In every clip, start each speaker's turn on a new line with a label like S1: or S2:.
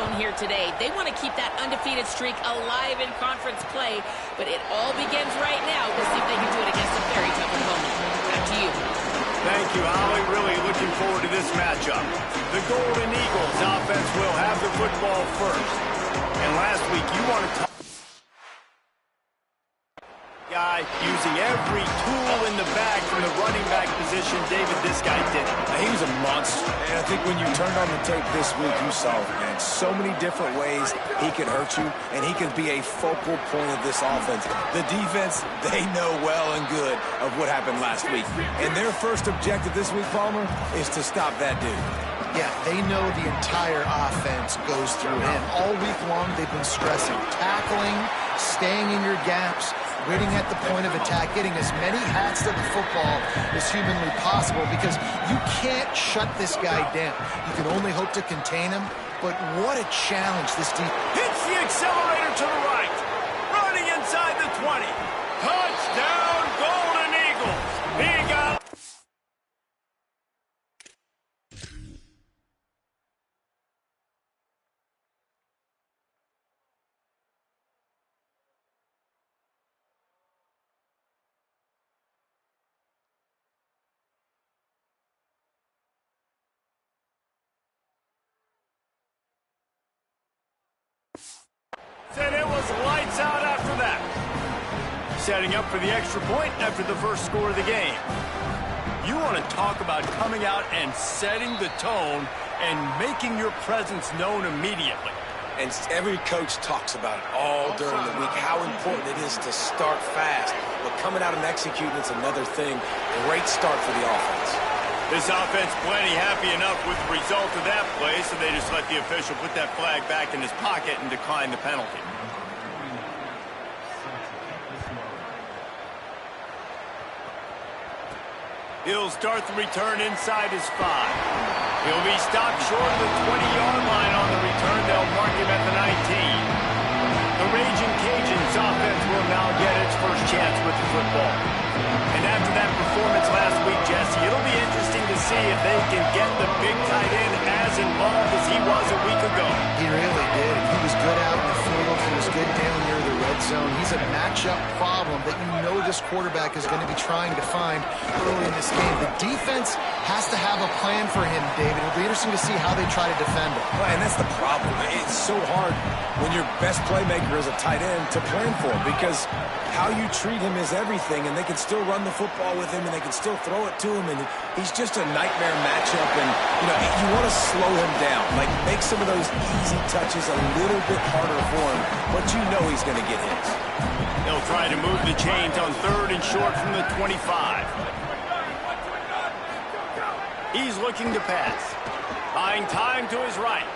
S1: tone here today. They want to keep that undefeated streak alive in conference play, but it all begins right now. We'll see if they can do it against a very tough opponent. Back to you.
S2: Thank you, Holly. Really looking forward to this matchup. The Golden Eagles offense will have the football first. And last week, you want to talk guy using every tool in the bag from the running back position. David, this guy did it.
S3: He was a monster. And I think when you turned on the tape this week, you saw it, man. So many different ways he can hurt you, and he can be a focal point of this offense. The defense, they know well and good of what happened last week. And their first objective this week, Palmer, is to stop that dude.
S4: Yeah, they know the entire offense goes through him. All week long, they've been stressing tackling, staying in your gaps, waiting at the point of attack, getting as many hats to the football as humanly possible, because you can't shut this guy down. You can only hope to contain him, but what a challenge this defense.
S2: Hits the accelerator to the right. Running inside the 20. Touchdown, Golden Eagles. He got... And it was lights out after that. Setting up for the extra point after the first score of the game. You want to talk about coming out and setting the tone and making your presence known immediately.
S3: And every coach talks about it all during the week, how important it is to start fast. But coming out and executing is another thing. Great start for the offense.
S2: This offense plenty happy enough with the result of that play, so they just let the official put that flag back in his pocket and decline the penalty. He'll start the return inside his 5. He'll be stopped short of the 20-yard line on the return. They'll mark him at the 19. The Raging Cajuns offense will now get its first chance with the football. And after that performance last week, Jesse, it'll be interesting to see if they can get the big tight end as involved as he was a week ago.
S4: He really did. He was good out in the field. He was good down near the red zone. He's a matchup problem that you know this quarterback is going to be trying to find early in this game. The defense has to have a plan for him, David. It'll be interesting to see how they try to defend him.
S3: Well, and that's the problem. It's so hard when your best playmaker is a tight end to plan for, because how you treat him is everything, and they can still run the football with him, and they can still throw it to him, and he's just a nightmare matchup. And, you know, you want to slow him down, like make some of those easy touches a little bit harder for him, but you know he's going to get hits.
S2: They'll try to move the chains on 3rd and short from the 25. He's looking to pass. Buying time to his right.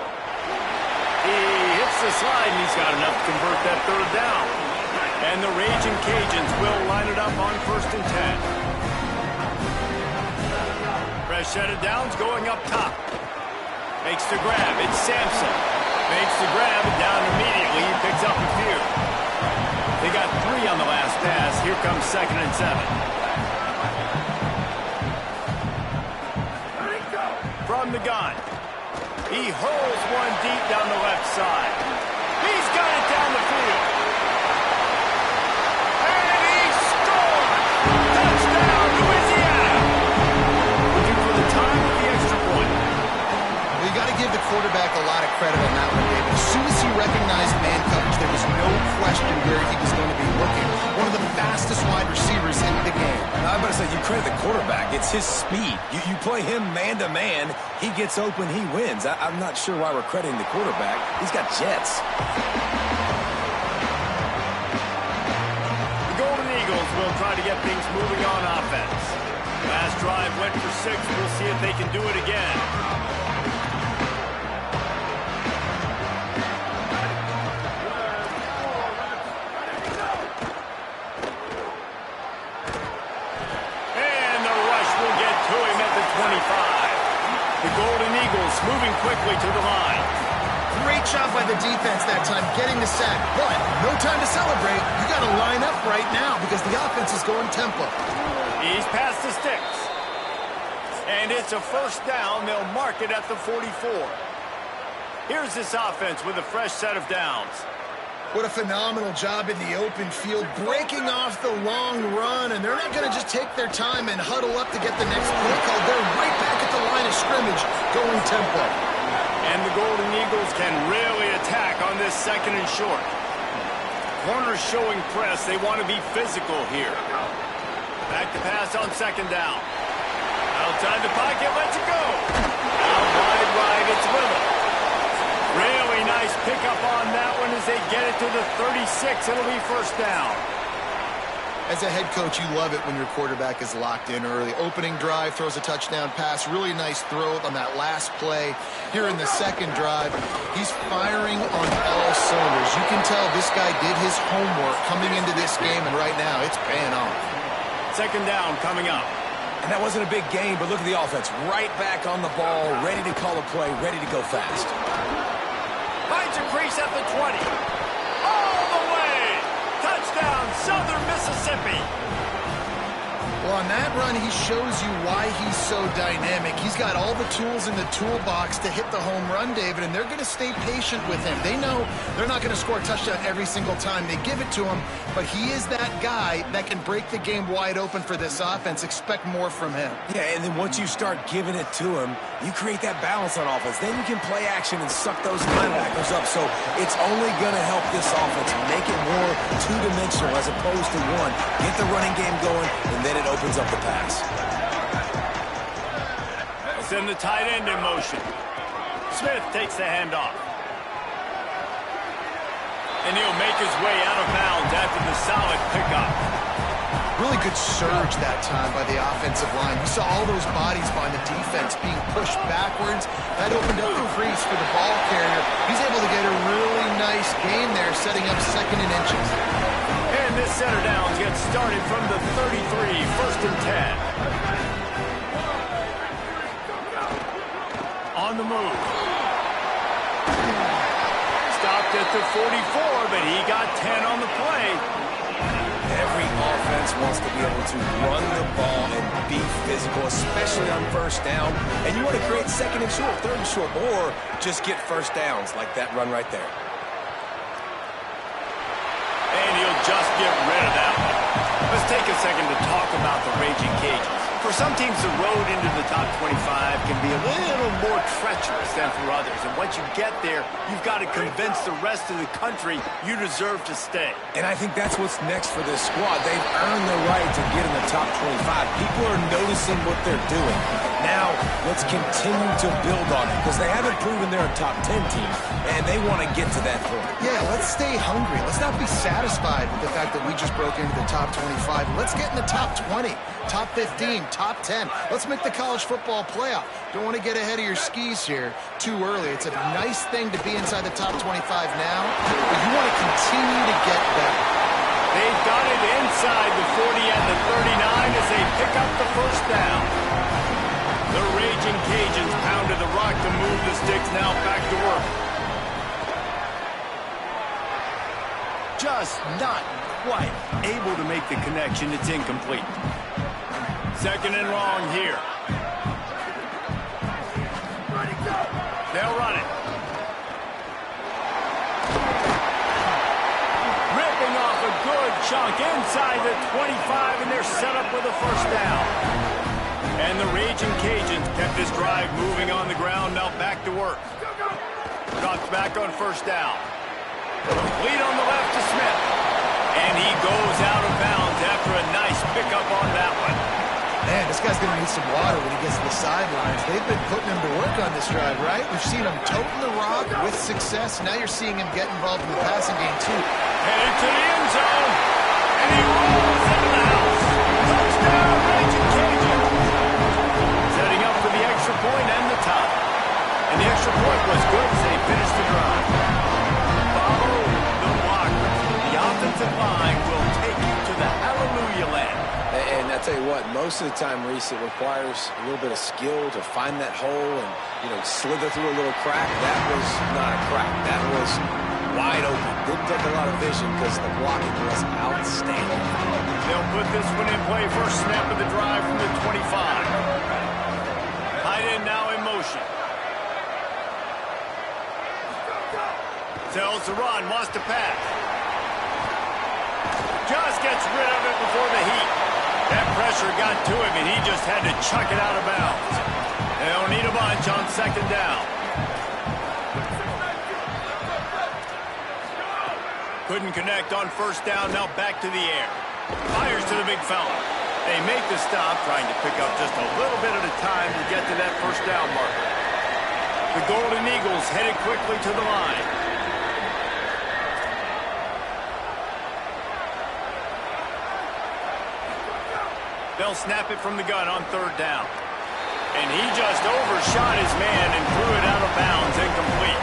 S2: He hits the slide, and he's got enough to convert that 3rd down. And the Raging Cajuns will line it up on 1st and 10. Fresh set of downs going up top. Makes the grab. It's Sampson. Makes the grab, and down immediately. He picks up a few. They got 3 on the last pass. Here comes 2nd and 7. From the gun. He hurls one deep down the left side. He's got it down the field. And he scored! Touchdown, Louisiana! Looking for the time of the extra point.
S4: Well, you got to give the quarterback a lot of credit on that one, David. As soon as he recognized man coverage, there was no question where he was going to be looking. One of the fastest wide receivers in the game.
S3: I'm about to say, you credit the quarterback. It's his speed. You play him man-to-man, he gets open, he wins. I'm not sure why we're crediting the quarterback. He's got jets.
S2: The Golden Eagles will try to get things moving on offense. Last drive went for 6. We'll see if they can do it again. The Golden Eagles moving quickly to the line.
S4: Great job by the defense that time, getting the sack. But no time to celebrate. You got to line up right now because the offense is going tempo.
S2: He's past the sticks. And it's a 1st down. They'll mark it at the 44. Here's this offense with a fresh set of downs.
S4: What a phenomenal job in the open field, breaking off the long run, and they're not going to just take their time and huddle up to get the next play call. They're right back at the line of scrimmage, going tempo.
S2: And the Golden Eagles can really attack on this second and short. Corners showing press. They want to be physical here. Back to pass on second down. Outside the pocket, lets it go. Out wide right, it's Willow. Really nice pickup on that one as they get it to the 36. It'll be first down.
S4: As a head coach, you love it when your quarterback is locked in early. Opening drive, throws a touchdown pass. Really nice throw on that last play. Here in the second drive, he's firing on all cylinders. You can tell this guy did his homework coming into this game, and right now it's paying off.
S2: Second down coming up.
S3: And that wasn't a big gain, but look at the offense. Right back on the ball, ready to call a play, ready to go fast.
S2: Finds a crease at the 20. All the way! Touchdown, Southern Mississippi!
S4: Well, on that run, he shows you why he's so dynamic. He's got all the tools in the toolbox to hit the home run, David, and they're going to stay patient with him. They know they're not going to score a touchdown every single time they give it to him, but he is that guy that can break the game wide open for this offense. Expect more from him.
S3: Yeah, and then once you start giving it to him, you create that balance on offense. Then you can play action and suck those linebackers up. So it's only going to help this offense make it more two-dimensional as opposed to one. Get the running game going, and then it opens up the pass.
S2: Send the tight end in motion. Smith takes the handoff. And he'll make his way out of bounds after the solid pickup.
S4: Really good surge that time by the offensive line. You saw all those bodies by the defense being pushed backwards. That opened up the crease for the ball carrier. He's able to get a really nice gain there, setting up second and inches.
S2: And this center downs gets started from the 33, first and 10. On the move. Stopped at the 44, but he got 10 on the play.
S3: Every offense wants to be able to run the ball and be physical, especially on first down. And you want to create second and short, third and short, or just get first downs like that run right there.
S2: And he'll just get rid of that one. Let's take a second to talk about the Raging Cajuns. For some teams, the road into the top 25 can be a little more treacherous than for others. And once you get there, you've got to convince the rest of the country you deserve to stay.
S3: And I think that's what's next for this squad. They've earned the right to get in the top 25. People are noticing what they're doing. Now, let's continue to build on it because they haven't proven they're a top 10 team, and they want to get to that point.
S4: Yeah, let's stay hungry. Let's not be satisfied with the fact that we just broke into the top 25. Let's get in the top 20, top 15, top 10. Let's make the college football playoff. Don't want to get ahead of your skis here too early. It's a nice thing to be inside the top 25 now, but you want to continue to get better.
S2: They've got it inside the 40 and the 39 as they pick up the first down. The Raging Cajuns pounded the rock to move the sticks, now back to work. Just not quite able to make the connection. It's incomplete. Second and long here. They'll run it. Ripping off a good chunk inside the 25, and they're set up with a first down. And the Raging Cajuns kept this drive moving on the ground, now back to work. Drops back on first down. Complete on the left to Smith. And he goes out of bounds after a nice pickup on that one.
S4: Man, this guy's going to need some water when he gets to the sidelines. They've been putting him to work on this drive, right? We've seen him toting the rock with success. Now you're seeing him get involved in the passing game, too.
S2: Headed to the end zone. And he rolls into the house. Touchdown, Raging Cajuns. Setting up for the extra point and the tie. And the extra point was good as they finished the drive. Follow the block. The offensive line will take you to the hallelujah land.
S3: And I tell you what, most of the time, Reese, it requires a little bit of skill to find that hole and, slither through a little crack. That was not a crack. That was wide open. Didn't take a lot of vision because the blocking was outstanding.
S2: They'll put this one in play. First snap of the drive from the 25. Tight end now in motion. Sells the run, wants to pass. Just gets rid of it before the heat. That pressure got to him, and he just had to chuck it out of bounds. They'll need a bunch on second down. Couldn't connect on first down, now back to the air. Fires to the big fella. They make the stop, trying to pick up just a little bit at a time to get to that first down marker. The Golden Eagles headed quickly to the line. They'll snap it from the gun on third down. And he just overshot his man and threw it out of bounds, incomplete.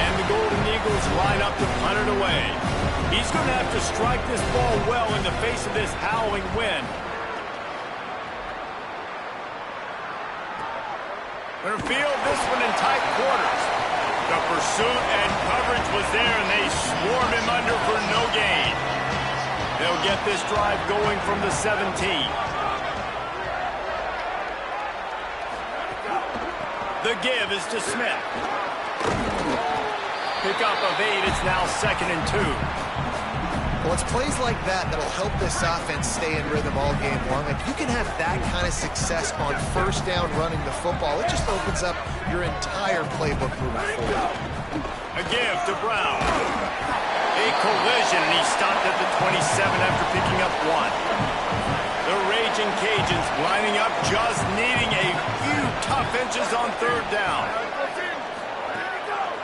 S2: And the Golden Eagles line up to punt it away. He's going to have to strike this ball well in the face of this howling wind. They're field this one in tight quarters. The pursuit and coverage was there, and they swarm him under for no gain. They'll get this drive going from the 17. The give is to Smith. Pick up of 8, it's now 2nd and 2.
S4: Well, it's plays like that that'll help this offense stay in rhythm all game long. If you can have that kind of success on first down running the football, it just opens up your entire playbook moving forward.
S2: A give to Brown. A collision, and he stopped at the 27 after picking up 1. The Raging Cajuns lining up, just needing a few tough inches on third down.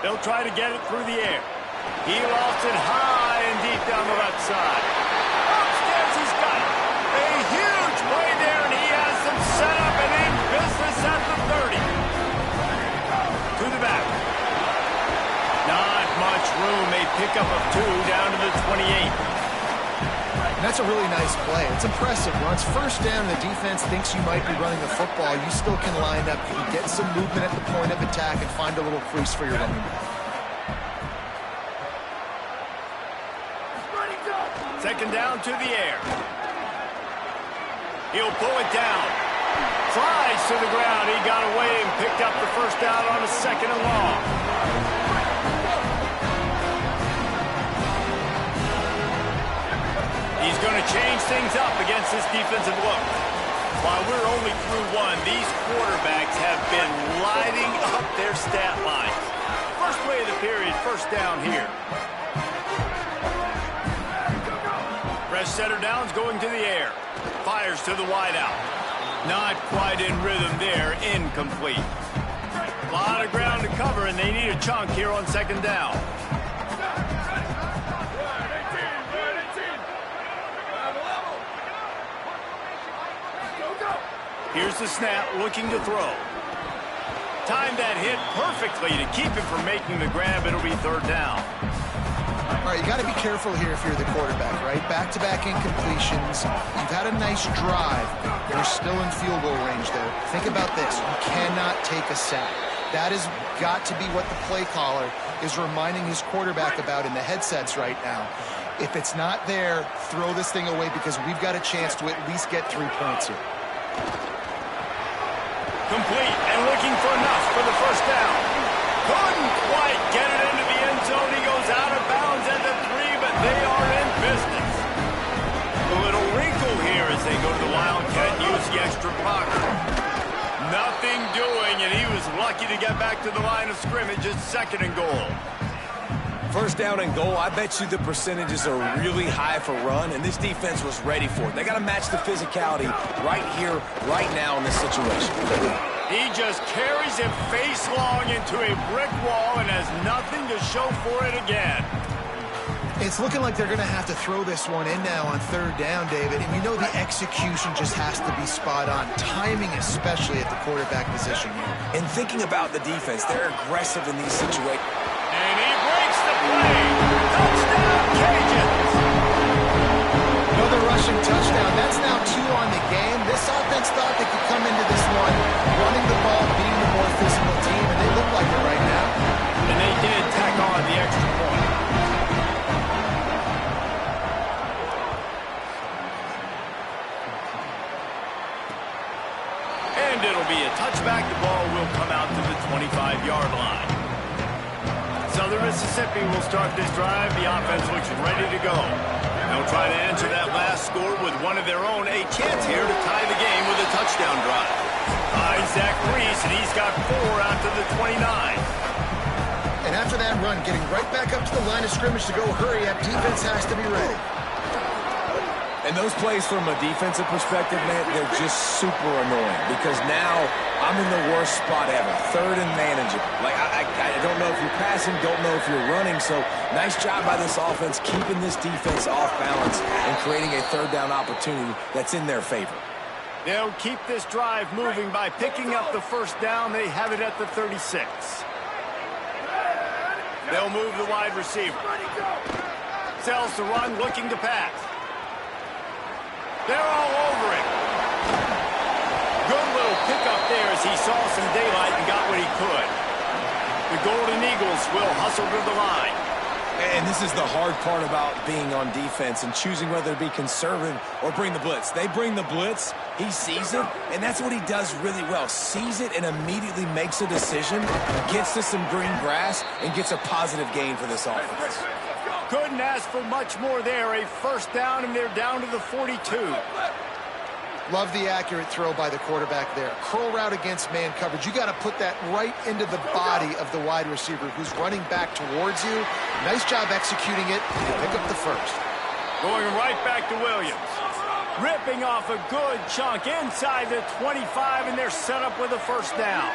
S2: They'll try to get it through the air. He lost it high and deep down the left side. Upstairs, he's got it. A huge play there, and he has them set up and in business at the 30. To the back. Not much room. A pickup of 2 down to the 28.
S4: And that's a really nice play. It's impressive. Once first down, the defense thinks you might be running the football. You still can line up. You can get some movement at the point of attack and find a little crease for your running back.
S2: Second down to the air. He'll pull it down. Flies to the ground. He got away and picked up the first down on a 2nd and long. He's going to change things up against this defensive look. While we're only through 1, these quarterbacks have been lighting up their stat lines. First play of the period, first down here. Fresh setter down's going to the air. Fires to the wideout. Not quite in rhythm there. Incomplete. A lot of ground to cover, and they need a chunk here on second down. Here's the snap, looking to throw. Timed that hit perfectly to keep him from making the grab. It'll be third down.
S4: All right, you got to be careful here if you're the quarterback, right? Back-to-back incompletions. You've had a nice drive. You're still in field goal range, though. Think about this. You cannot take a sack. That has got to be what the play caller is reminding his quarterback about in the headsets right now. If it's not there, throw this thing away because we've got a chance to at least get 3 points here.
S2: Complete and looking for enough for the first down. Couldn't quite get it into the end zone. He goes out of bounds at the 3, but they are in business. A little wrinkle here as they go to the Wildcat and use the extra blocker. Nothing doing, and he was lucky to get back to the line of scrimmage. It's 2nd and goal.
S3: First down and goal, I bet you the percentages are really high for run, and this defense was ready for it. They got to match the physicality right here, right now in this situation.
S2: He just carries it face long into a brick wall and has nothing to show for it again.
S4: It's looking like they're going to have to throw this one in now on third down, David. And you know the execution just has to be spot on. Timing especially at the quarterback position here.
S3: And thinking about the defense, they're aggressive in these situations.
S2: And he breaks the play. Touchdown, Cajuns.
S4: Another rushing touchdown. That's now 2 on the game. This offense thought they could come into this one running the ball, being the more physical team, and they look like it right now.
S2: And they did tack on the extra point. And it'll be a touchback. The ball will come out to the 25-yard line. Southern Mississippi will start this drive. The offense looks ready to go. They'll try to answer that last score with one of their own. A chance here to tie the game with a touchdown drive. Zach Reese, and he's got 4 out to the 29.
S4: And after that run, getting right back up to the line of scrimmage to go hurry up, defense has to be ready.
S3: And those plays from a defensive perspective, man, they're just super annoying because now I'm in the worst spot ever. Third and manageable. Like, I don't know if you're passing, don't know if you're running. So nice job by this offense keeping this defense off balance and creating a third down opportunity that's in their favor.
S2: They'll keep this drive moving by picking up the first down. They have it at the 36. They'll move the wide receiver. Sells to run, looking to pass. They're all over it. Good little pickup there as he saw some daylight and got what he could. The Golden Eagles will hustle to the line.
S3: And this is the hard part about being on defense and choosing whether to be conservative or bring the blitz. They bring the blitz, he sees it, and that's what he does really well. Sees it and immediately makes a decision, gets to some green grass, and gets a positive gain for this offense.
S2: Couldn't ask for much more there. A first down, and they're down to the 42.
S4: Love the accurate throw by the quarterback there. Curl route against man coverage. You got to put that right into the body of the wide receiver who's running back towards you. Nice job executing it. You pick up the first.
S2: Going right back to Williams. Ripping off a good chunk inside the 25, and they're set up with a first down.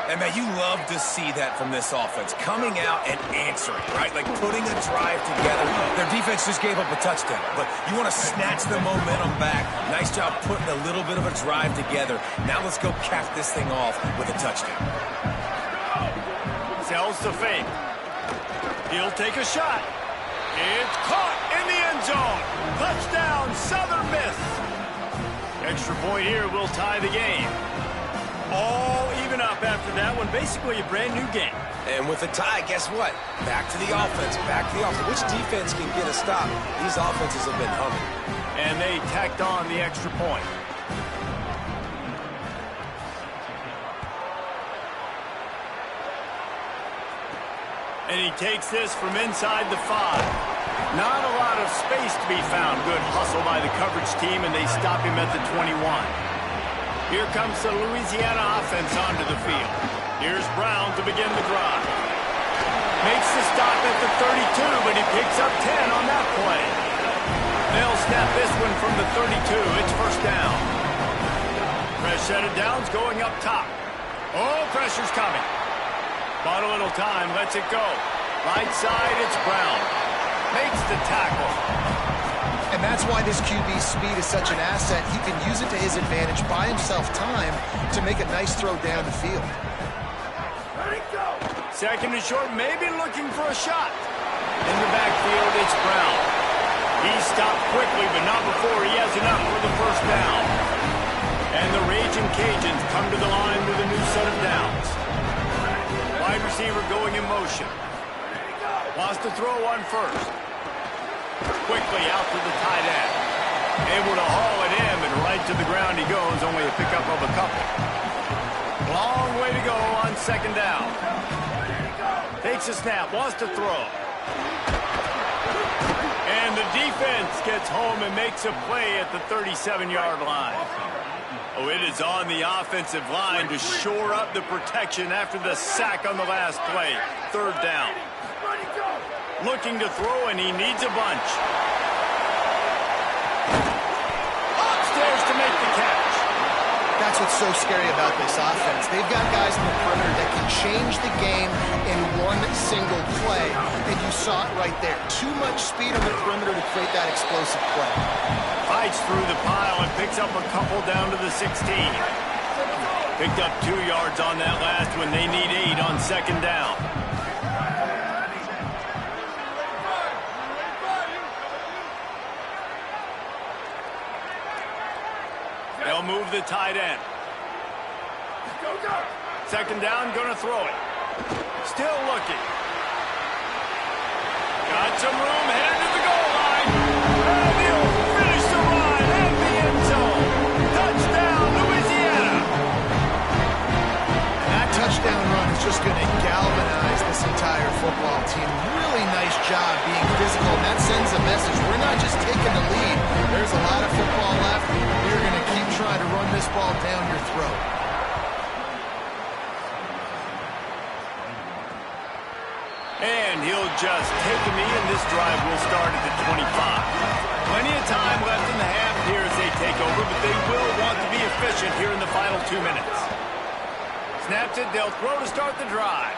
S3: And, man, you love to see that from this offense. Coming out and answering, right? Like putting a drive together. Their defense just gave up a touchdown, but you want to snatch the momentum back. Nice job putting a little bit of a drive together. Now let's go cap this thing off with a touchdown.
S2: Sells to fake. He'll take a shot. It's caught in the end zone. Touchdown, Southern Miss. Extra point here will tie the game. All even up after that one. Basically a brand new game.
S3: And with a tie, guess what? Back to the offense. Back to the offense. Which defense can get a stop? These offenses have been humming.
S2: And they tacked on the extra point. And he takes this from inside the 5. Not a lot of space to be found. Good hustle by the coverage team, and they stop him at the 21. Here comes the Louisiana offense onto the field. Here's Brown to begin the drive. Makes the stop at the 32, but he picks up 10 on that play. They'll snap this one from the 32. It's first down. Fresh set of downs going up top. Oh, pressure's coming. Bought a little time, lets it go. Right side, it's Brown. Makes the tackle.
S4: And that's why this QB's speed is such an asset. He can use it to his advantage, buy himself time to make a nice throw down the field.
S2: Second and short, maybe looking for a shot. In the backfield, it's Brown. He stopped quickly, but not before he has enough for the first down. And the Raging Cajuns come to the line with a new set of downs. Wide receiver going in motion. Wants to throw one first. Quickly out to the tight end. Able to haul it in, and right to the ground he goes. Only a pickup of a couple. Long way to go on second down. Takes a snap, wants to throw. And the defense gets home and makes a play at the 37-yard line. Oh, it is on the offensive line to shore up the protection after the sack on the last play. Third down. Looking to throw, and he needs a bunch. Upstairs to make the catch.
S4: That's what's so scary about this offense. They've got guys in the perimeter that can change the game in one single play, and you saw it right there. Too much speed on the perimeter to create that explosive play.
S2: Fights through the pile and picks up a couple down to the 16. Picked up 2 yards on that last one. They need 8 on second down. They'll move the tight end. Second down, gonna throw it. Still looking. Got some room, headed to the goal line. And he'll finish the run in the end zone. Touchdown, Louisiana.
S4: That touchdown touchdown run is just going to galvanize this entire football team. Really nice job being physical, and that sends a message. We're not just taking the lead. There's a lot of football left. We're going to keep trying to run this ball down your throat.
S2: And he'll just take a knee, and this drive will start at the 25. Plenty of time left in the half here as they take over, but they will want to be efficient here in the final 2 minutes. Snaps it, they'll throw to start the drive.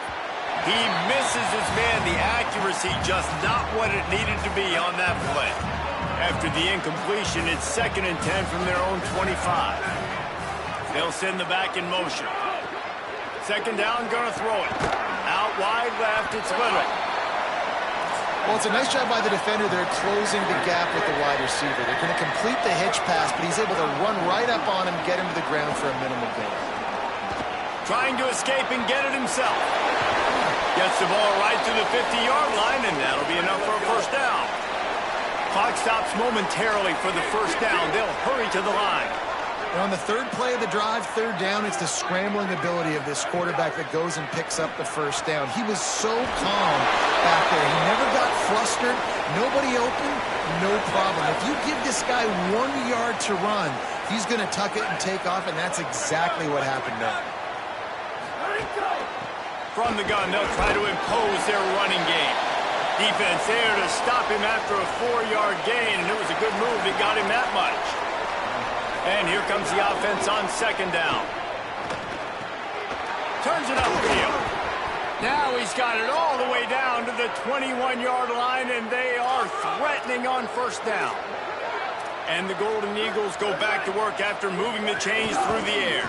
S2: He misses his man. The accuracy just not what it needed to be on that play. After the incompletion, it's 2nd and 10 from their own 25. They'll send the back in motion. 2nd down, gonna throw it. Out wide left, it's Little.
S4: Well, it's a nice job by the defender. They're closing the gap with the wide receiver. They're going to complete the hitch pass, but he's able to run right up on him, get him to the ground for a minimal gain.
S2: Trying to escape and get it himself. Gets the ball right to the 50-yard line, and that'll be enough for a first down. Clock stops momentarily for the first down. They'll hurry to the line.
S4: And on the 3rd play of the drive, 3rd down, it's the scrambling ability of this quarterback that goes and picks up the first down. He was so calm back there. He never got flustered. Nobody open, no problem. If you give this guy 1 yard to run, he's going to tuck it and take off, and that's exactly what happened there.
S2: From the gun, they'll try to impose their running game. Defense there to stop him after a 4-yard gain, and it was a good move that got him that much. And here comes the offense on 2nd down. Turns it upfield. Now he's got it all the way down to the 21-yard line, and they are threatening on 1st down. And the Golden Eagles go back to work after moving the chains through the air.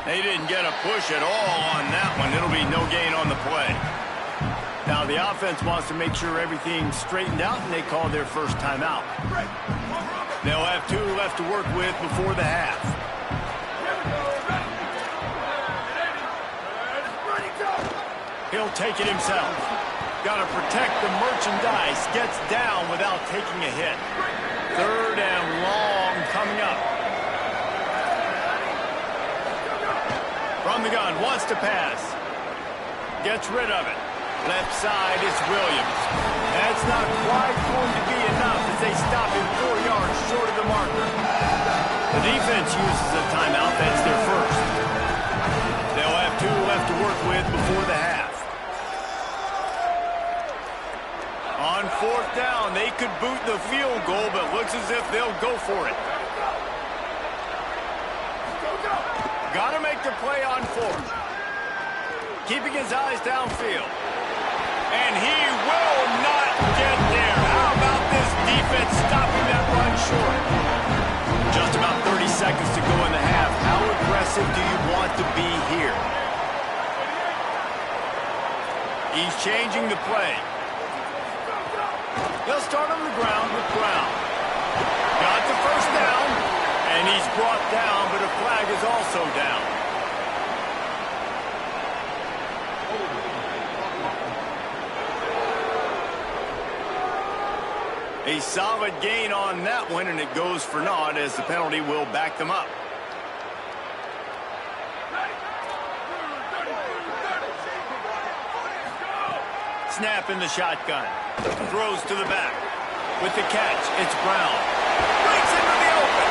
S2: They didn't get a push at all on that one. It'll be no gain on the play. Now the offense wants to make sure everything's straightened out, and they call their first timeout. They'll have 2 left to work with before the half. He'll take it himself. Got to protect the merchandise. Gets down without taking a hit. 3rd and long coming up. From the gun, wants to pass. Gets rid of it. Left side is Williams. That's not quite going to be enough as they stop him 4 yards short of the marker. The defense uses a timeout. That's their first. They'll have 2 left to work with before the half. On 4th down, they could boot the field goal, but looks as if they'll go for it. Got to make the play on 4th. Keeping his eyes downfield. And he will not get there. How about this defense stopping that run short? Just about 30 seconds to go in the half. How aggressive do you want to be here? He's changing the play. They'll start on the ground with Brown. Got the first down, and he's brought down, but a flag is also down. A solid gain on that one, and it goes for naught as the penalty will back them up. Snap in the shotgun. Throws to the back. With the catch, it's Brown. Breaks into the open.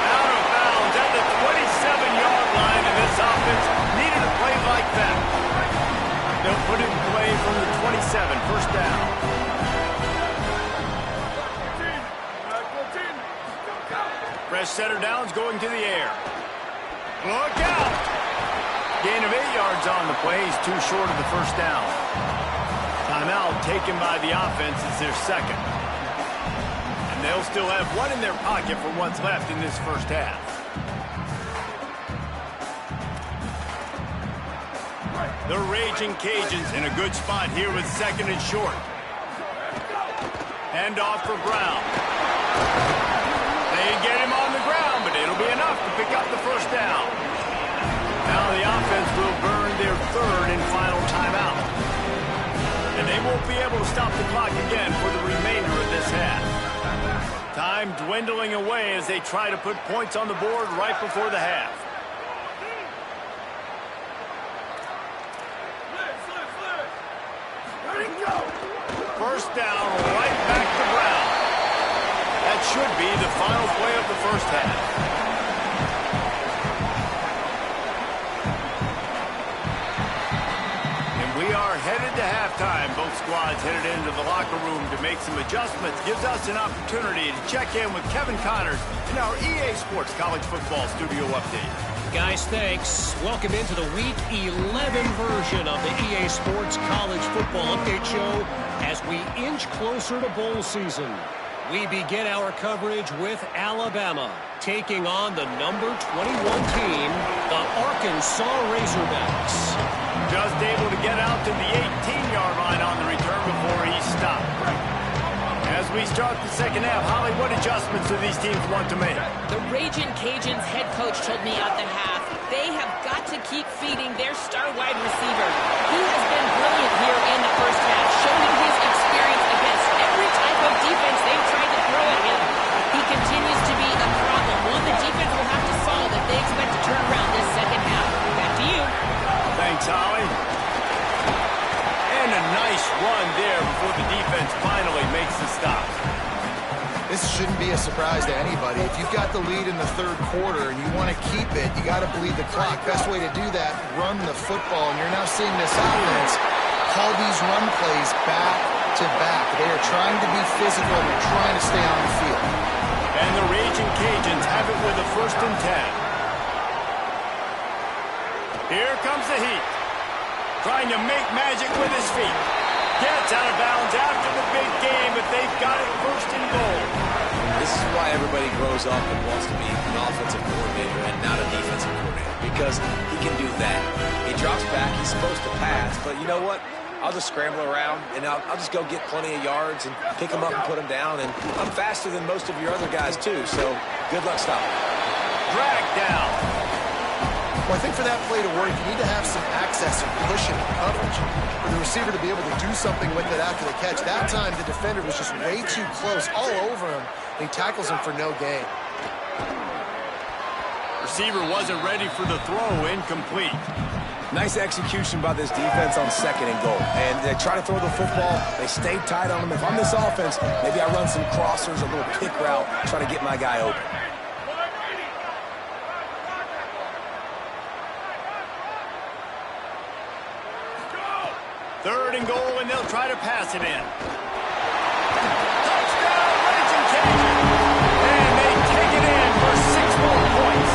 S2: Out of bounds at the 27-yard line, and this offense needed a play like that. They'll put it in play from the 27, first down. Fresh center downs going to the air. Look out! Gain of 8 yards on the play. He's too short of the first down. Timeout taken by the offense. It's their 2nd. And they'll still have 1 in their pocket for what's left in this first half. The Raging Cajuns in a good spot here with 2nd and short. Hand off for Brown. They get him on the ground, but it'll be enough to pick up the first down. Now the offense will burn their 3rd and final timeout. And they won't be able to stop the clock again for the remainder of this half. Time dwindling away as they try to put points on the board right before the half. down, right back to Brown. That should be the final play of the first half. We are headed to halftime. Both squads headed into the locker room to make some adjustments. Gives us an opportunity to check in with Kevin Connors in our EA Sports College Football Studio Update.
S5: Guys, thanks. Welcome into the Week 11 version of the EA Sports College Football Update Show as we inch closer to bowl season. We begin our coverage with Alabama taking on the number 21 team, the Arkansas Razorbacks.
S2: Just able to get out to the 18-yard line on the return before he stopped. As we start the second half, Holly, what adjustments do these teams want to make?
S1: The Ragin' Cajuns head coach told me at the half, they have got to keep feeding their star wide receiver. He has been brilliant here in the first half, showing his experience against every type of defense they've tried to throw at him. He continues to be a problem, one the defense will have to solve if they expect to turn around this second half. Back to you.
S2: Thanks, Holly. And a nice run there before the defense finally makes the stop.
S4: This shouldn't be a surprise to anybody. If you've got the lead in the third quarter and you want to keep it, you got to bleed the clock. Best way to do that, run the football. And you're now seeing this offense call these run plays back to back. They are trying to be physical and they're trying to stay on the field.
S2: And the Ragin' Cajuns have it with a 1st and 10. Here comes the heat. Trying to make magic with his feet. Gets out of bounds after the big game, but they've got it 1st and goal.
S3: This is why everybody grows up and wants to be an offensive coordinator and not a defensive coordinator, because he can do that. He drops back, he's supposed to pass, but you know what? I'll just scramble around, and I'll just go get plenty of yards and pick them up and put them down, and I'm faster than most of your other guys, too, so good luck stopping.
S2: Drag down.
S4: Well, I think for that play to work, you need to have some access and pushing coverage for the receiver to be able to do something with it after the catch. That time, the defender was just way too close, all over him, and he tackles him for no gain.
S2: Receiver wasn't ready for the throw, incomplete.
S3: Nice execution by this defense on 2nd and goal. And they try to throw the football. They stay tight on them. If I'm this offense, maybe I run some crossers, a little pick route, try to get my guy open.
S2: 3rd and goal, and they'll try to pass it in. Touchdown, Ragin' Cajun! And they take it in for 6 more points.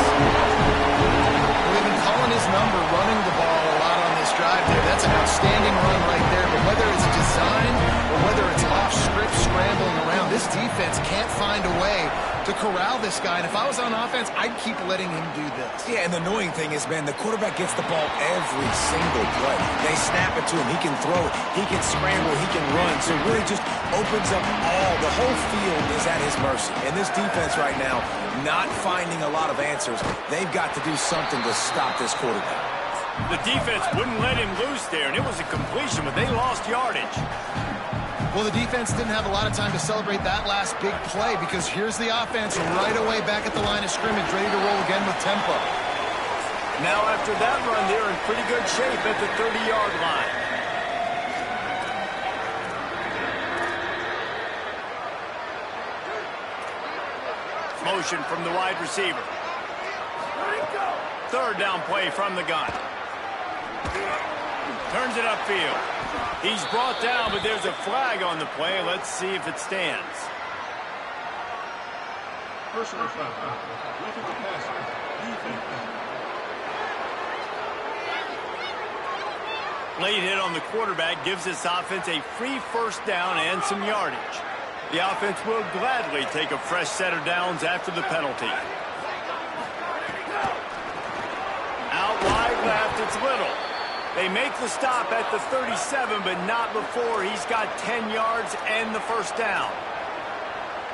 S4: We've been calling his number, running the ball a lot on this drive there. That's an outstanding run right there. But whether it's designed or whether it's off script scrambling around, this defense can't find a way to corral this guy. And if I was on offense, I'd keep letting him do this.
S3: Yeah, and the annoying thing is, man, the quarterback gets the ball every single play. They snap it to him. He can throw it. He can scramble. He can run. So it really just opens up the whole field is at his mercy. And this defense right now, not finding a lot of answers. They've got to do something to stop this quarterback.
S2: The defense wouldn't let him loose there, and it was a completion, but they lost yardage.
S4: Well, the defense didn't have a lot of time to celebrate that last big play because here's the offense right away back at the line of scrimmage, ready to roll again with tempo.
S2: Now, after that run, they're in pretty good shape at the 30-yard line. Motion from the wide receiver. 3rd down play from the gun. Turns it upfield. He's brought down, but there's a flag on the play. Let's see if it stands.
S6: Personal foul. Roughing the passer. Defense.
S2: Late hit on the quarterback gives this offense a free 1st down and some yardage. The offense will gladly take a fresh set of downs after the penalty. Out wide left, it's Little. They make the stop at the 37, but not before he's got 10 yards and the 1st down.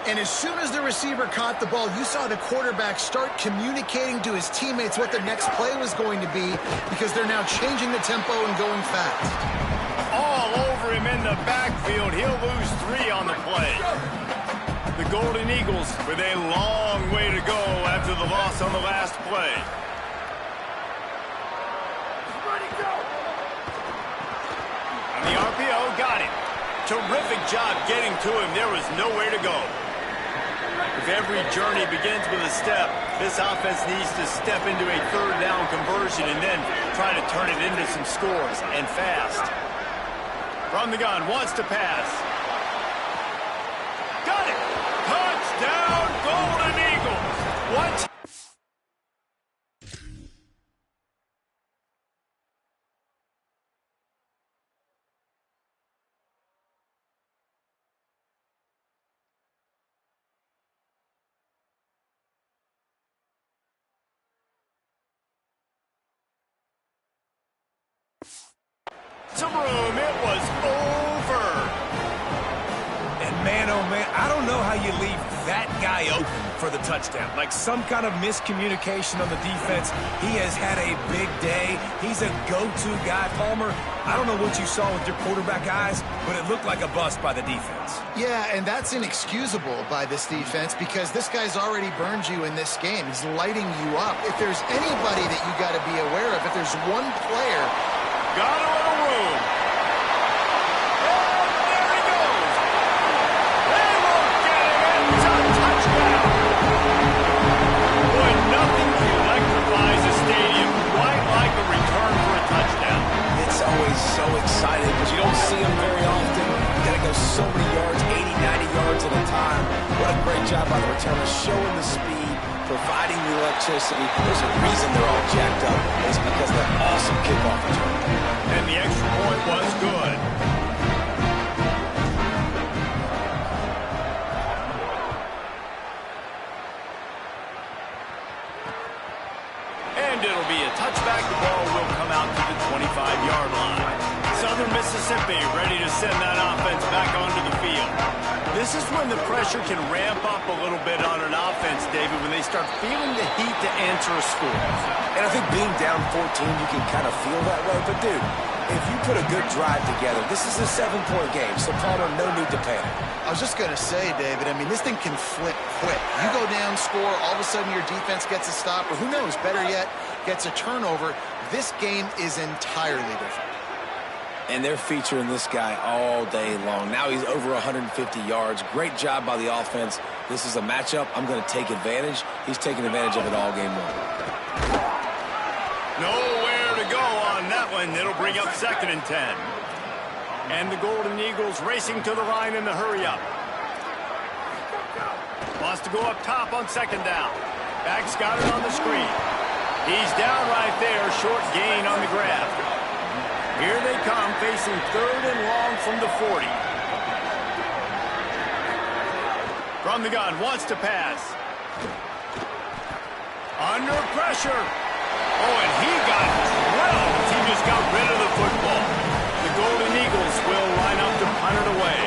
S4: And as soon as the receiver caught the ball, you saw the quarterback start communicating to his teammates what the next play was going to be because they're now changing the tempo and going fast.
S2: All over him in the backfield. He'll lose 3 on the play. The Golden Eagles with a long way to go after the loss on the last play. And the RPO got him. terrific job getting to him. There was nowhere to go. If every journey begins with a step, this offense needs to step into a third down conversion and then try to turn it into some scores, and fast. From the gun, wants to pass. Got it! Touchdown, Golden Eagles! What? Some room, it was over.
S3: And man, oh man, I don't know how you leave that guy open for the touchdown. Like some kind of miscommunication on the defense. He has had a big day. He's a go-to guy. Palmer, I don't know what you saw with your quarterback eyes, but it looked like a bust by the defense.
S4: Yeah, and that's inexcusable by this defense because this guy's already burned you in this game. He's lighting you up. If there's anybody that you got to be aware of, if there's one player...
S2: Got a little room. And there he goes. They won't get him. It's a touchdown. Boy, nothing electrifies a stadium quite like a return for a touchdown.
S3: It's always so exciting because you don't see them very often. You got to go so many yards, 80, 90 yards at a time. What a great job by the returner, showing the speed, providing the electricity. There's a reason they're all jacked up. It's because of that awesome kickoff return.
S2: And the extra point was good. And it'll be a touchback. The ball will come out to the 25-yard line. Southern Mississippi ready to send that offense back onto the field. This is when the pressure can ramp up a little bit on an offense, David, when they start feeling the heat to answer a score.
S3: And I think being down 14, you can kind of feel that way. But, dude, if you put a good drive together, this is a 7-point game, so Palmer, no need to panic.
S4: I was just going to say, David, I mean, this thing can flip quick. You go down, score, all of a sudden your defense gets a stop, or who knows, better yet, gets a turnover. This game is entirely different.
S3: And they're featuring this guy all day long. Now he's over 150 yards. Great job by the offense. This is a matchup. I'm going to take advantage. He's taking advantage of it all game long.
S2: Nowhere to go on that one. It'll bring up 2nd and 10. And the Golden Eagles racing to the line in the hurry-up. Wants to go up top on 2nd down. Back's got it on the screen. He's down right there. Short gain on the grab. Here they come, facing 3rd and long from the 40. From the gun, wants to pass. Under pressure. Oh, and he got drilled. He just got rid of the football. The Golden Eagles will line up to punt it away.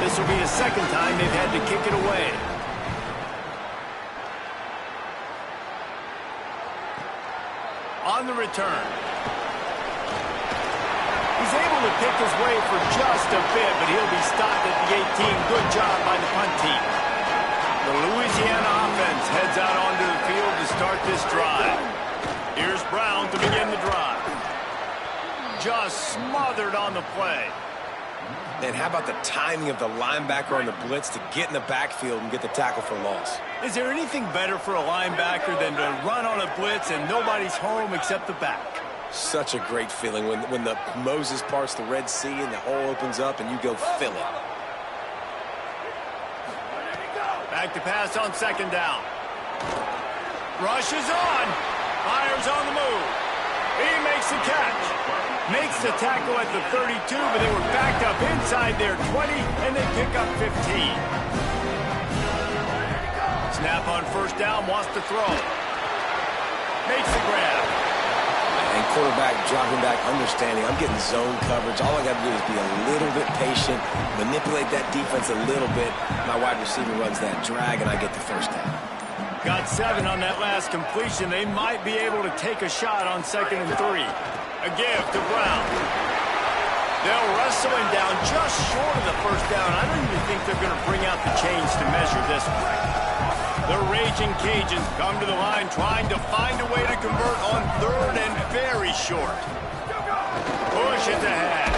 S2: This will be the 2nd time they've had to kick it away. On the return. He's able to pick his way for just a bit, but he'll be stopped at the 18. Good job by the punt team. The Louisiana offense heads out onto the field to start this drive. Here's Brown to begin the drive. Just smothered on the play.
S3: And how about the timing of the linebacker on the blitz to get in the backfield and get the tackle for loss?
S2: Is there anything better for a linebacker than to run on a blitz and nobody's home except the back?
S3: Such a great feeling when the Moses parts the Red Sea and the hole opens up and you go fill it.
S2: Back to pass on 2nd down. Rushes on. Fires on the move. He makes the catch. Makes the tackle at the 32, but they were backed up inside their 20, and they pick up 15. Snap on 1st down, wants to throw. Makes the grab.
S3: And quarterback dropping back, understanding I'm getting zone coverage. All I got to do is be a little bit patient, manipulate that defense a little bit. My wide receiver runs that drag, and I get the 1st down.
S2: Got 7 on that last completion. They might be able to take a shot on 2nd and 3. A give to Brown. They'll wrestle him down just short of the 1st down. I don't even think they're going to bring out the chains to measure this one. The Raging Cajuns come to the line trying to find a way to convert on 3rd and very short. Push it ahead.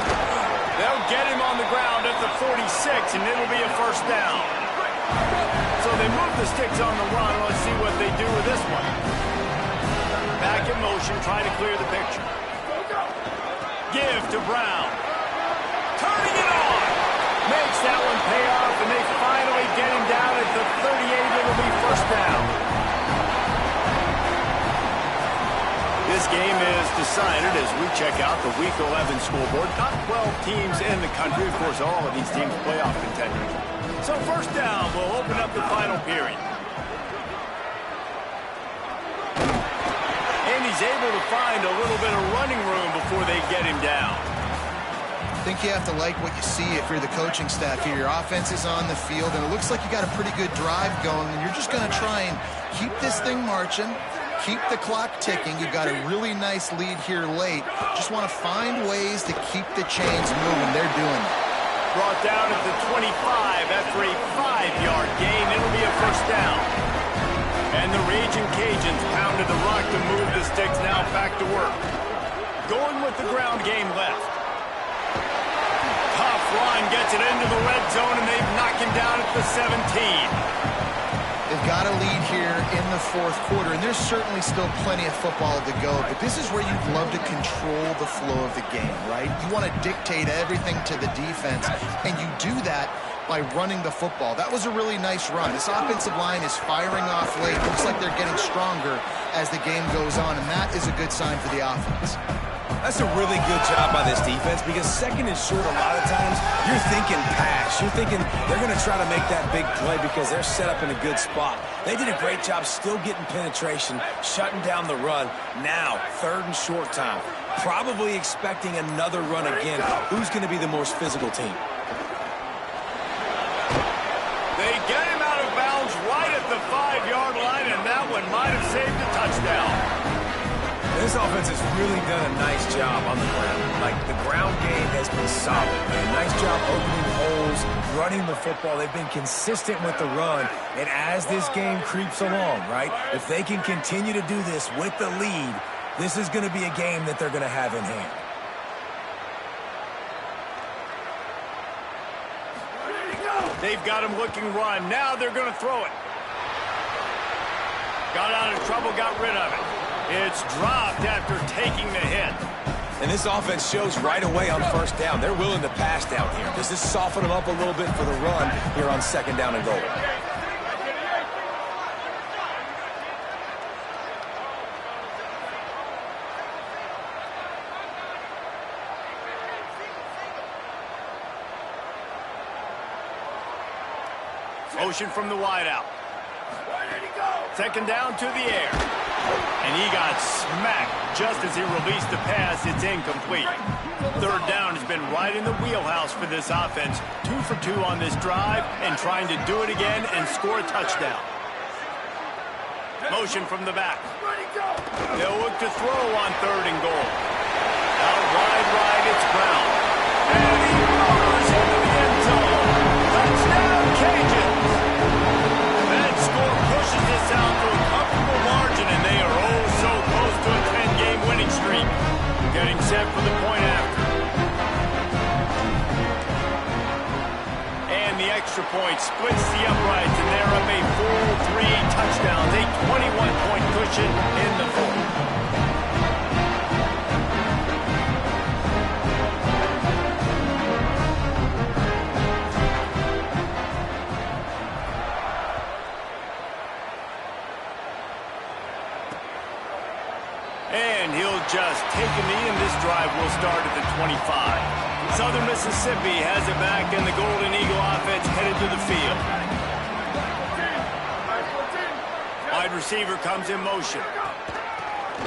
S2: They'll get him on the ground at the the 46, and it'll be a first down. So they move the sticks on the run. Let's see what they do with this one. Back in motion, trying to clear the picture. Give to Brown. Turning it on. Makes that one pay off, and they finally get him down at the 38. It'll be first down. This game is decided as we check out the Week 11 scoreboard. Top 12 teams in the country. Of course, all of these teams playoff contenders. So first down, we'll open up the final period. And he's able to find a little bit of running room before they get him down.
S4: I think you have to like what you see if you're the coaching staff here. Your offense is on the field, and it looks like you got a pretty good drive going, and you're just going to try and keep this thing marching, keep the clock ticking. You've got a really nice lead here late. Just want to find ways to keep the chains moving. They're doing it.
S2: Brought down at the 25 after a 5-yard gain. It'll be a first down. And the Raging Cajuns pounded the rock to move the sticks. Now back to work. Going with the ground game left. Tough run gets it into the red zone, and they've knocked him down at the 17.
S4: They've got a lead here in the fourth quarter, and there's certainly still plenty of football to go, but this is where you'd love to control the flow of the game, right? You want to dictate everything to the defense, and you do that by running the football. That was a really nice run. This offensive line is firing off late. Looks like they're getting stronger as the game goes on, and that is a good sign for the offense.
S3: That's a really good job by this defense because second and short, a lot of times, you're thinking pass. You're thinking they're going to try to make that big play because they're set up in a good spot. They did a great job still getting penetration, shutting down the run. Now, third and short time. Probably expecting another run again. Who's going to be the most physical team?
S2: They get him out of bounds right at the 5-yard line, and that one might have saved a touchdown.
S3: This offense has really done a nice job on the ground. Like, the ground game has been solid, man. Nice job opening holes, running the football. They've been consistent with the run. And as this game creeps along, right, if they can continue to do this with the lead, this is going to be a game that they're going to have in hand.
S2: They've got him looking run. Now they're going to throw it. Got out of trouble, got rid of it. It's dropped after taking the hit.
S3: And this offense shows right away on first down. They're willing to pass down here. Does this soften them up a little bit for the run here on second down and goal?
S2: Motion from the wideout. Second down to the air. And he got smacked just as he released the pass. It's incomplete. Third down has been right in the wheelhouse for this offense. 2 for 2 on this drive and trying to do it again and score a touchdown. Motion from the back. They'll look to throw on third and goal. Out wide right, it's Brown. And he roars into the end zone. Touchdown, Cajuns. That score pushes this out to a comfortable margin, and they are oh so close to a 10-game winning streak. Getting set for the point after. And the extra point splits the uprights, and they're up a full 3 touchdowns. A 21-point cushion in the fourth. And he'll just take a knee, and this drive will start at the 25. Southern Mississippi has it back, and the Golden Eagle offense headed to the field. Wide receiver comes in motion.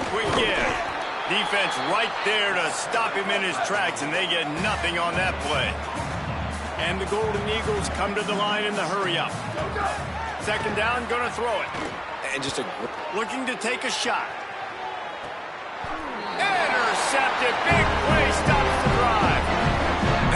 S2: Quick give. Defense right there to stop him in his tracks, and they get nothing on that play. And the Golden Eagles come to the line in the hurry-up. Second down, going to throw it.
S3: And just
S2: looking to take a shot. Intercepted. Big play stops the drive.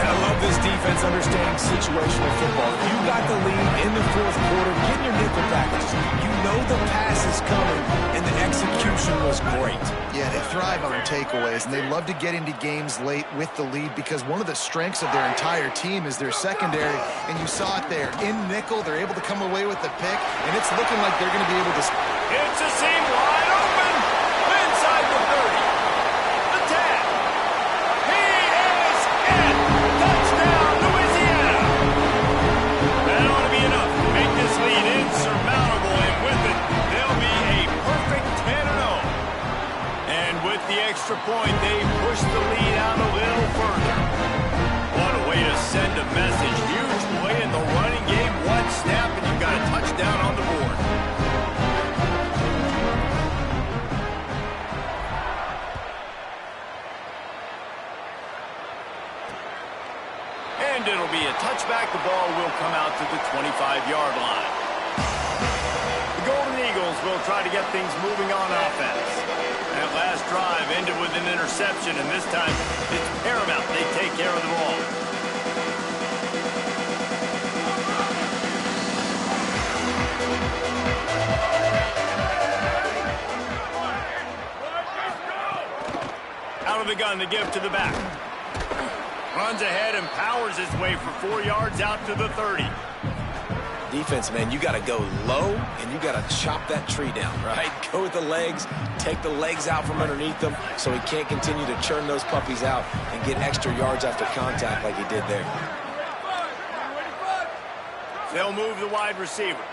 S3: And I love this defense understanding situational football. You got the lead in the fourth quarter, get in your nickel packages. You know the pass is coming, and the execution was great.
S4: Yeah, they thrive on takeaways, and they love to get into games late with the lead because one of the strengths of their entire team is their secondary, and you saw it there. In nickel, they're able to come away with the pick, and it's looking like they're going to be able to...
S2: It's a seam wide open inside the 30. The 10. He is in. Touchdown, Louisiana. That ought to be enough to make this lead insurmountable, and with it, they'll be a perfect 10-0. And with the extra point, they push the lead out a little further. What a way to send a message. Huge play in the running game. One snap, and you've got a touchdown on the board. And it'll be a touchback. The ball will come out to the 25-yard line. The Golden Eagles will try to get things moving on offense. That last drive ended with an interception, and this time it's paramount they take care of the ball. Out of the gun, the give to the back. Runs ahead and powers his way for 4 yards out to the 30.
S3: Defense, man, you got to go low, and you got to chop that tree down, right? Go with the legs, take the legs out from underneath them so he can't continue to churn those puppies out and get extra yards after contact like he did there.
S2: They'll move the wide receiver.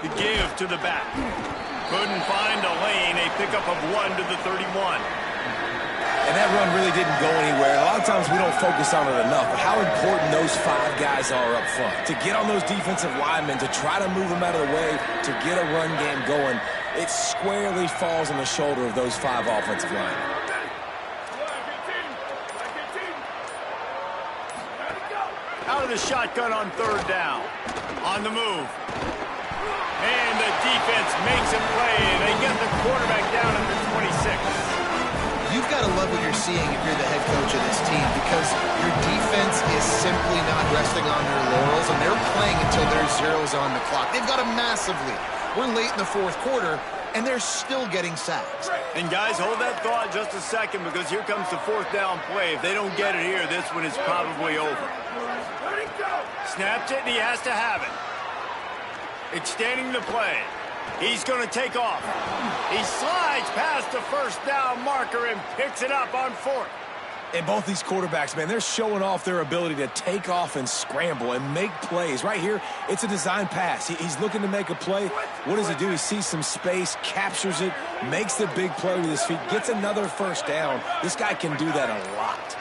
S2: The give to the back. Couldn't find a lane. A pickup of 1 to the 31.
S3: And that run really didn't go anywhere. A lot of times we don't focus on it enough, but how important those 5 guys are up front. To get on those defensive linemen, to try to move them out of the way, to get a run game going, it squarely falls on the shoulder of those 5 offensive linemen.
S2: Out of the shotgun on 3rd down. On the move. And the defense makes a play, and they get the quarterback down at the 26.
S4: You've got to love what you're seeing if you're the head coach of this team, because your defense is simply not resting on their laurels, and they're playing until there's zeros on the clock. They've got a massive lead. We're late in the fourth quarter, and they're still getting sacks.
S2: And guys, hold that thought just a second, because here comes the 4th down play. If they don't get it here, this one is probably over. Snapped it, and he has to have it. Extending the play. He's going to take off. He slides past the 1st down marker and picks it up on 4th.
S3: And both these quarterbacks, man, they're showing off their ability to take off and scramble and make plays. Right here, it's a design pass. He's looking to make a play. What does he do? He sees some space, captures it, makes the big play with his feet, gets another 1st down. This guy can do that a lot.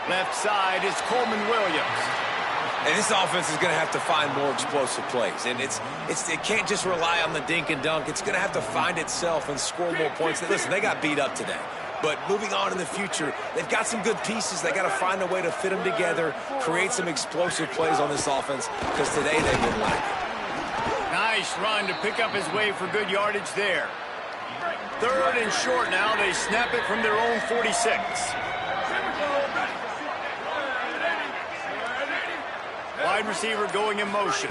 S2: Left side is Coleman Williams.
S3: And this offense is going to have to find more explosive plays. And it can't just rely on the dink and dunk. It's going to have to find itself and score more points. Listen, they got beat up today. But moving on in the future, they've got some good pieces. They got to find a way to fit them together, create some explosive plays on this offense, because today they've been lacking.
S2: Nice run to pick up his way for good yardage there. 3rd and short now. They snap it from their own 46. Wide receiver going in motion.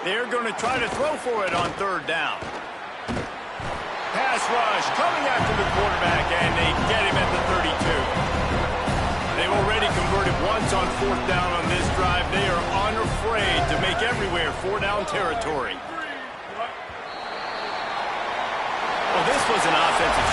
S2: They're going to try to throw for it on 3rd down. Pass rush coming after the quarterback, and they get him at the 32. They've already converted once on 4th down on this drive. They are unafraid to make everywhere 4-down territory. Well, this was an offensive